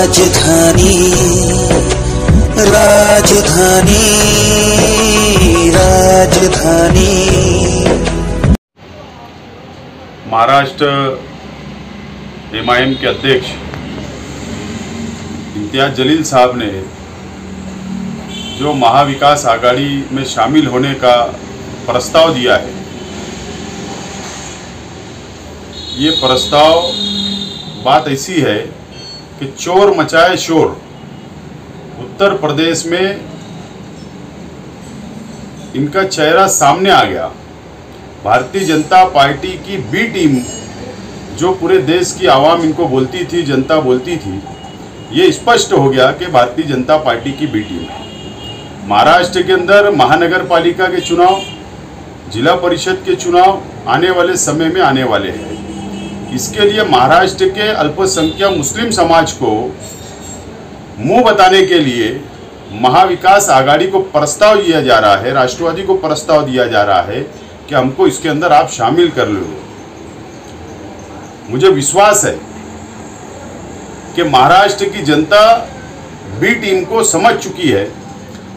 राजधानी राजधानी राजधानी। महाराष्ट्र MIM के अध्यक्ष इम्तियाज जलील साहब ने जो महाविकास आघाड़ी में शामिल होने का प्रस्ताव दिया है, ये प्रस्ताव बात ऐसी है कि चोर मचाए शोर। उत्तर प्रदेश में इनका चेहरा सामने आ गया। भारतीय जनता पार्टी की बी टीम, जो पूरे देश की आवाम इनको बोलती थी, जनता बोलती थी, ये स्पष्ट हो गया कि भारतीय जनता पार्टी की बी टीम है। महाराष्ट्र के अंदर महानगर पालिका के चुनाव, जिला परिषद के चुनाव आने वाले समय में आने वाले हैं। इसके लिए महाराष्ट्र के अल्पसंख्यक मुस्लिम समाज को मुंह बताने के लिए महाविकास आघाड़ी को प्रस्ताव दिया जा रहा है, राष्ट्रवादी को प्रस्ताव दिया जा रहा है कि हमको इसके अंदर आप शामिल कर लो। मुझे विश्वास है कि महाराष्ट्र की जनता बी टीम को समझ चुकी है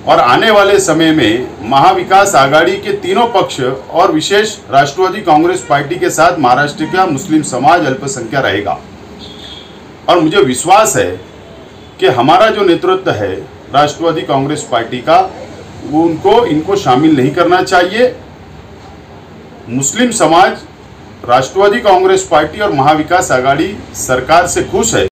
और आने वाले समय में महाविकास आघाड़ी के तीनों पक्ष और विशेष राष्ट्रवादी कांग्रेस पार्टी के साथ महाराष्ट्र का मुस्लिम समाज अल्पसंख्यक रहेगा। और मुझे विश्वास है कि हमारा जो नेतृत्व है राष्ट्रवादी कांग्रेस पार्टी का, वो इनको शामिल नहीं करना चाहिए। मुस्लिम समाज राष्ट्रवादी कांग्रेस पार्टी और महाविकास आघाड़ी सरकार से खुश है।